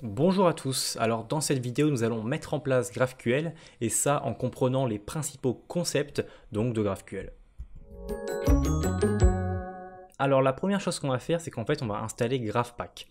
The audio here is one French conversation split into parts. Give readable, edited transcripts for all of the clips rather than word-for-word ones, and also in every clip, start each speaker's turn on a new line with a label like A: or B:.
A: Bonjour à tous, alors dans cette vidéo nous allons mettre en place GraphQL et ça en comprenant les principaux concepts donc de GraphQL. Alors la première chose qu'on va faire c'est qu'en fait on va installer GraphPack.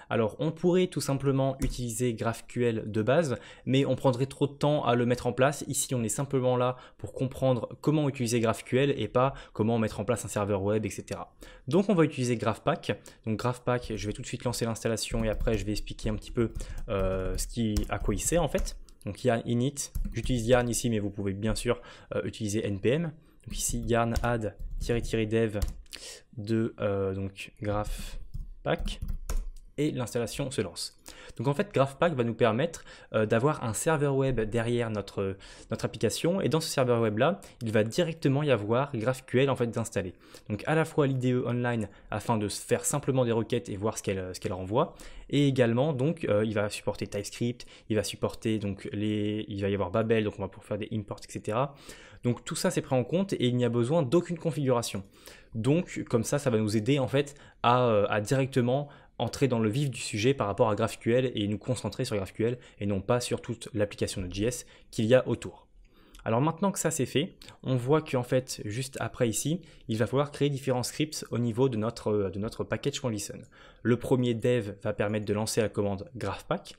A: Alors on pourrait tout simplement utiliser GraphQL de base mais on prendrait trop de temps à le mettre en place. Ici on est simplement là pour comprendre comment utiliser GraphQL et pas comment mettre en place un serveur web, etc. Donc on va utiliser GraphPack. Donc GraphPack, je vais tout de suite lancer l'installation et après je vais expliquer un petit peu à quoi il sert en fait. Donc yarn init, j'utilise yarn ici mais vous pouvez bien sûr utiliser npm. Donc ici yarn add --dev de donc GraphPack et l'installation se lance. Donc en fait GraphPack va nous permettre d'avoir un serveur web derrière notre application et dans ce serveur web là il va directement y avoir GraphQL en fait d'installer. Donc à la fois l'IDE online afin de faire simplement des requêtes et voir ce qu'elle renvoie et également donc il va supporter TypeScript, il va supporter donc il va y avoir Babel donc on va pouvoir faire des imports etc. Donc tout ça c'est pris en compte et il n'y a besoin d'aucune configuration. Donc comme ça va nous aider en fait à directement entrer dans le vif du sujet par rapport à GraphQL et nous concentrer sur GraphQL et non pas sur toute l'application Node.js qu'il y a autour. Alors maintenant que ça c'est fait, on voit qu'en fait juste après ici, il va falloir créer différents scripts au niveau de notre package.json. Le premier dev va permettre de lancer la commande GraphPack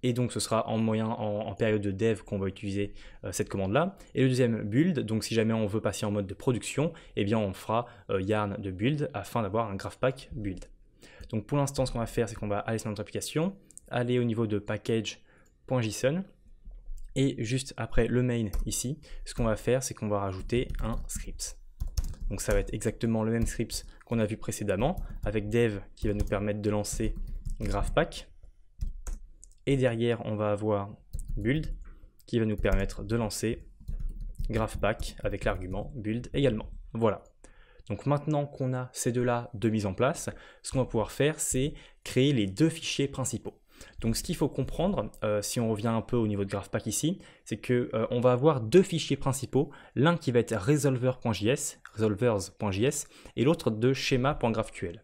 A: et donc ce sera en période de dev qu'on va utiliser cette commande là. Et le deuxième build, donc si jamais on veut passer en mode de production, eh bien on fera yarn de build afin d'avoir un GraphPack build. Donc pour l'instant, ce qu'on va faire, c'est qu'on va aller sur notre application, aller au niveau de package.json et juste après le main ici, ce qu'on va faire, c'est qu'on va rajouter un script. Donc ça va être exactement le même script qu'on a vu précédemment avec dev qui va nous permettre de lancer GraphPack et derrière on va avoir build qui va nous permettre de lancer GraphPack avec l'argument build également. Voilà. Donc maintenant qu'on a ces deux-là de mise en place, ce qu'on va pouvoir faire, c'est créer les deux fichiers principaux. Donc ce qu'il faut comprendre, si on revient un peu au niveau de GraphPack ici, c'est qu'on va avoir deux fichiers principaux, l'un qui va être resolvers.js et l'autre de schema.graphql.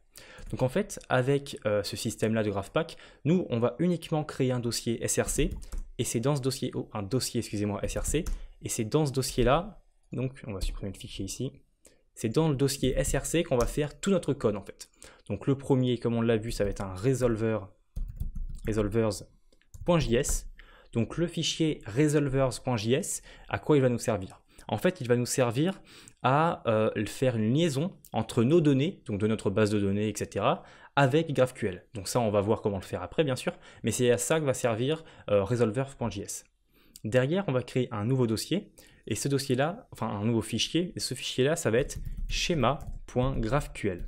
A: Donc en fait, avec ce système-là de GraphPack, nous, on va uniquement créer un dossier src, et c'est dans ce dossier, src, et c'est dans ce dossier-là, donc on va supprimer le fichier ici, c'est dans le dossier src qu'on va faire tout notre code en fait. Donc le premier, comme on l'a vu, ça va être un resolvers.js. Donc le fichier resolvers.js, à quoi il va nous servir? En fait, il va nous servir à faire une liaison entre nos données, donc de notre base de données, etc., avec GraphQL. Donc ça, on va voir comment le faire après, bien sûr, mais c'est à ça que va servir resolvers.js. Derrière, on va créer un nouveau dossier, et ce dossier-là, enfin un nouveau fichier, et ce fichier-là, ça va être schema.graphql.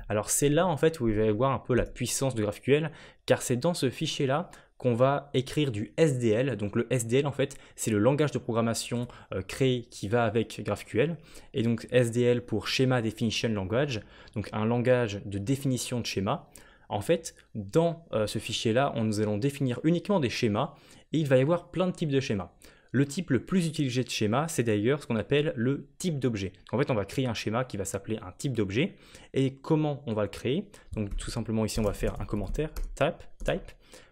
A: Alors c'est là en fait où il va y avoir un peu la puissance de GraphQL, car c'est dans ce fichier-là qu'on va écrire du SDL. Donc le SDL en fait, c'est le langage de programmation créé qui va avec GraphQL. Et donc SDL pour Schema Definition Language, donc un langage de définition de schéma. En fait, dans ce fichier-là, nous allons définir uniquement des schémas et il va y avoir plein de types de schémas. Le type le plus utilisé de schéma, c'est d'ailleurs ce qu'on appelle le type d'objet. En fait, on va créer un schéma qui va s'appeler un type d'objet. Et comment on va le créer? Donc tout simplement ici, on va faire un commentaire, type.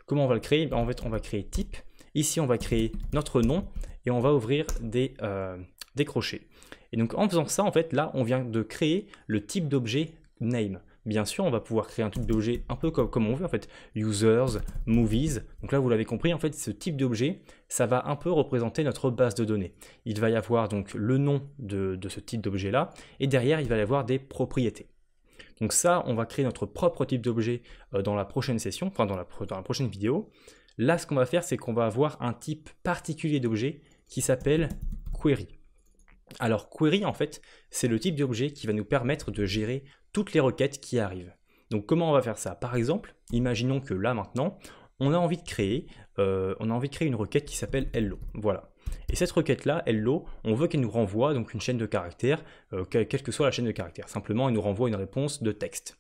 A: Comment on va le créer? En fait, on va créer type. Ici, on va créer notre nom et on va ouvrir des crochets. Et donc en faisant ça, en fait, là, on vient de créer le type d'objet name. Bien sûr, on va pouvoir créer un type d'objet un peu comme on veut, en fait, users, movies. Donc là, vous l'avez compris, en fait, ce type d'objet, ça va un peu représenter notre base de données. Il va y avoir donc le nom de ce type d'objet-là, et derrière, il va y avoir des propriétés. Donc ça, on va créer notre propre type d'objet dans la prochaine session, enfin dans la prochaine vidéo. Là, ce qu'on va faire, c'est qu'on va avoir un type particulier d'objet qui s'appelle query. Alors query, en fait, c'est le type d'objet qui va nous permettre de gérer toutes les requêtes qui arrivent. Donc comment on va faire ça? Par exemple, imaginons que là maintenant, on a envie de créer une requête qui s'appelle hello. Voilà. Et cette requête-là, hello, on veut qu'elle nous renvoie donc une chaîne de caractères, quelle que soit la chaîne de caractères. Simplement, elle nous renvoie une réponse de texte.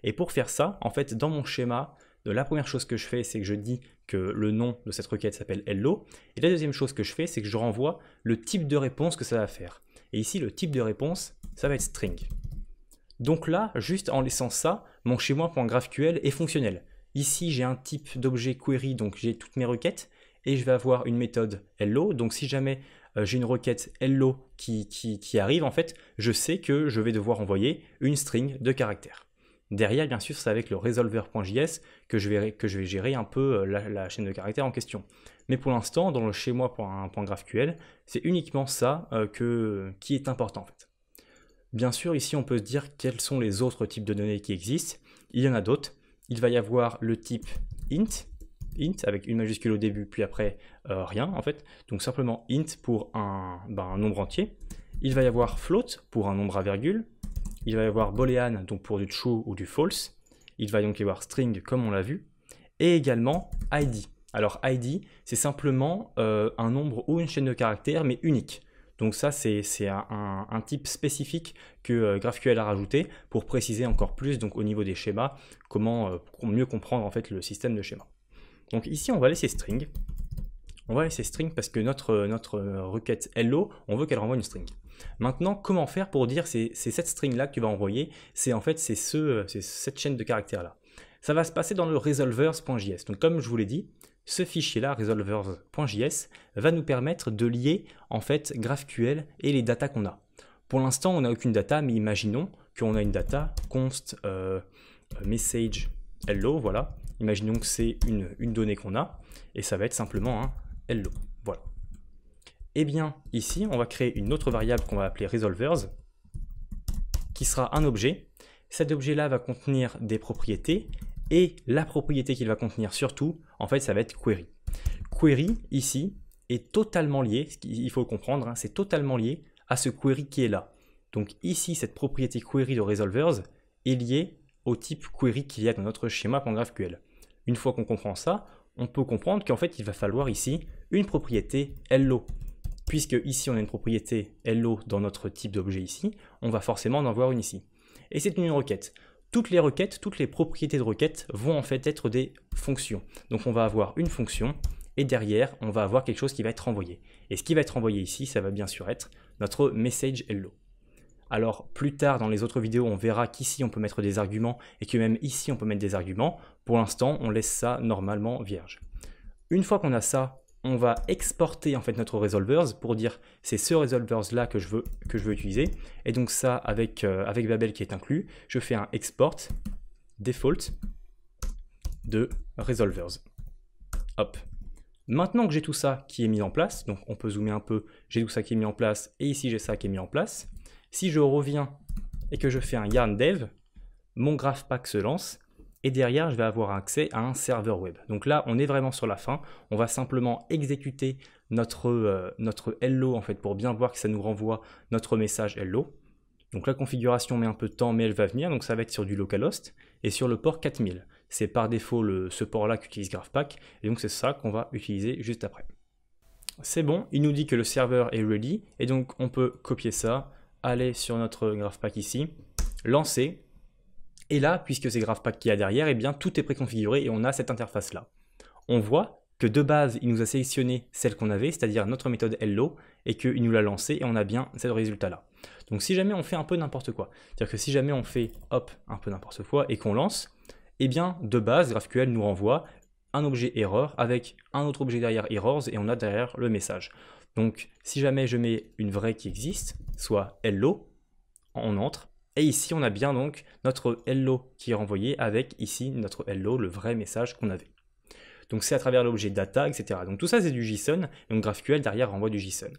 A: Et pour faire ça, en fait, dans mon schéma, la première chose que je fais, c'est que je dis que le nom de cette requête s'appelle hello. Et la deuxième chose que je fais, c'est que je renvoie le type de réponse que ça va faire. Et ici, le type de réponse, ça va être string. Donc là, juste en laissant ça, mon chez moi.graphql est fonctionnel. Ici, j'ai un type d'objet query, donc j'ai toutes mes requêtes, et je vais avoir une méthode hello. Donc si jamais j'ai une requête hello qui arrive, en fait, je sais que je vais devoir envoyer une string de caractères. Derrière, bien sûr, c'est avec le resolver.js que je vais gérer un peu la chaîne de caractères en question. Mais pour l'instant, dans le chez moi.graphql, c'est uniquement ça qui est important en fait. Bien sûr, ici, on peut se dire quels sont les autres types de données qui existent. Il y en a d'autres. Il va y avoir le type int avec une majuscule au début, puis après rien en fait. Donc simplement int pour un nombre entier. Il va y avoir float pour un nombre à virgule. Il va y avoir boolean donc pour du true ou du false. Il va donc y avoir string comme on l'a vu. Et également id. Alors id, c'est simplement un nombre ou une chaîne de caractères, mais unique. Donc ça, c'est un type spécifique que GraphQL a rajouté pour préciser encore plus donc, au niveau des schémas, comment mieux comprendre en fait le système de schéma. Donc ici, on va laisser string. On va laisser string parce que notre requête hello, on veut qu'elle renvoie une string. Maintenant, comment faire pour dire c'est cette string-là que tu vas envoyer, c'est cette chaîne de caractères-là. Ça va se passer dans le resolvers.js. Donc comme je vous l'ai dit, ce fichier-là, resolvers.js, va nous permettre de lier en fait GraphQL et les datas qu'on a. Pour l'instant, on n'a aucune data, mais imaginons qu'on a une data const message hello, voilà. Imaginons que c'est une donnée qu'on a, et ça va être simplement un hello, voilà. Eh bien, ici, on va créer une autre variable qu'on va appeler resolvers, qui sera un objet. Cet objet-là va contenir des propriétés, et la propriété qu'il va contenir surtout, en fait, ça va être query. Query, ici, est totalement lié, il faut le comprendre, hein, c'est totalement lié à ce query qui est là. Donc ici, cette propriété query de resolvers est liée au type query qu'il y a dans notre schéma.graphql. Une fois qu'on comprend ça, on peut comprendre qu'en fait, il va falloir ici une propriété hello. Puisque ici, on a une propriété hello dans notre type d'objet ici, on va forcément en avoir une ici. Et c'est une requête. Toutes les requêtes, toutes les propriétés de requêtes vont en fait être des fonctions. Donc on va avoir une fonction et derrière, on va avoir quelque chose qui va être renvoyé. Et ce qui va être renvoyé ici, ça va bien sûr être notre message hello. Alors plus tard dans les autres vidéos, on verra qu'ici on peut mettre des arguments et que même ici on peut mettre des arguments. Pour l'instant, on laisse ça normalement vierge. Une fois qu'on a ça, on va exporter en fait notre resolvers pour dire c'est ce resolvers là que je veux utiliser. Et donc ça avec Babel qui est inclus, je fais un export default de resolvers. Hop. Maintenant que j'ai tout ça qui est mis en place, donc on peut zoomer un peu, j'ai tout ça qui est mis en place et ici j'ai ça qui est mis en place. Si je reviens et que je fais un yarn dev, mon GraphPack se lance. Et derrière, je vais avoir accès à un serveur web. Donc là, on est vraiment sur la fin. On va simplement exécuter notre hello en fait, pour bien voir que ça nous renvoie notre message hello. Donc la configuration met un peu de temps, mais elle va venir. Donc ça va être sur du localhost et sur le port 4000. C'est par défaut ce port-là qu'utilise GraphPack. Et donc c'est ça qu'on va utiliser juste après. C'est bon, il nous dit que le serveur est ready. Et donc on peut copier ça, aller sur notre GraphPack ici, lancer. Et là, puisque c'est GraphPack qui a derrière, eh bien tout est préconfiguré et on a cette interface-là. On voit que de base, il nous a sélectionné celle qu'on avait, c'est-à-dire notre méthode hello, et qu'il nous l'a lancée et on a bien ce résultat-là. Donc si jamais on fait un peu n'importe quoi, c'est-à-dire que si jamais on fait hop, un peu n'importe quoi et qu'on lance, eh bien de base, GraphQL nous renvoie un objet error avec un autre objet derrière errors et on a derrière le message. Donc si jamais je mets une vraie qui existe, soit hello, on entre. Et ici, on a bien donc notre hello qui est renvoyé avec ici notre hello, le vrai message qu'on avait. Donc c'est à travers l'objet data, etc. Donc tout ça c'est du JSON, donc GraphQL derrière renvoie du JSON.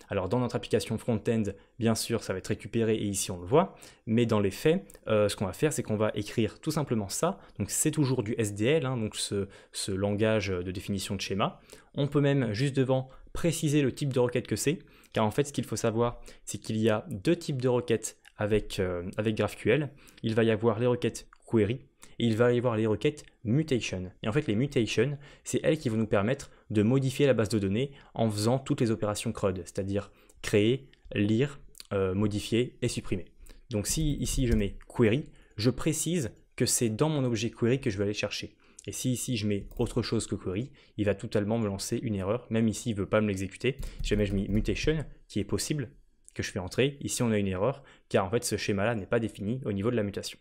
A: Alors dans notre application front-end, bien sûr, ça va être récupéré et ici on le voit, mais dans les faits, ce qu'on va faire, c'est qu'on va écrire tout simplement ça. Donc c'est toujours du SDL, hein, donc ce langage de définition de schéma. On peut même juste devant préciser le type de requête que c'est, car en fait ce qu'il faut savoir, c'est qu'il y a deux types de requêtes avec GraphQL. Il va y avoir les requêtes query et il va y avoir les requêtes mutation. Et en fait, les mutations, c'est elles qui vont nous permettre de modifier la base de données en faisant toutes les opérations CRUD, c'est-à-dire créer, lire, modifier et supprimer. Donc si ici je mets query, je précise que c'est dans mon objet query que je vais aller chercher. Et si ici je mets autre chose que query, il va totalement me lancer une erreur, même ici il ne veut pas me l'exécuter. Si jamais je mets mutation, qui est possible, que je fais entrer, ici on a une erreur, car en fait ce schéma-là n'est pas défini au niveau de la mutation.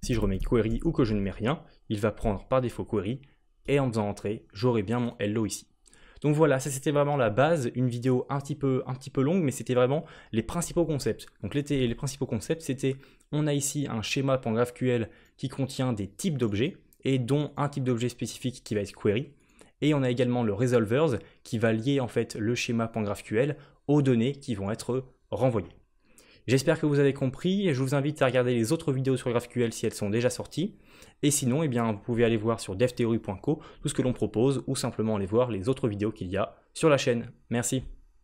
A: Si je remets query ou que je ne mets rien, il va prendre par défaut query, et en faisant entrer, j'aurai bien mon hello ici. Donc voilà, ça c'était vraiment la base, une vidéo un petit peu longue, mais c'était vraiment les principaux concepts. Donc les principaux concepts, c'était, on a ici un schéma .graphql qui contient des types d'objets, et dont un type d'objet spécifique qui va être query. Et on a également le resolvers qui va lier en fait le schéma .graphql aux données qui vont être renvoyées. J'espère que vous avez compris, et je vous invite à regarder les autres vidéos sur GraphQL si elles sont déjà sorties. Et sinon, eh bien, vous pouvez aller voir sur devtheory.co tout ce que l'on propose, ou simplement aller voir les autres vidéos qu'il y a sur la chaîne. Merci.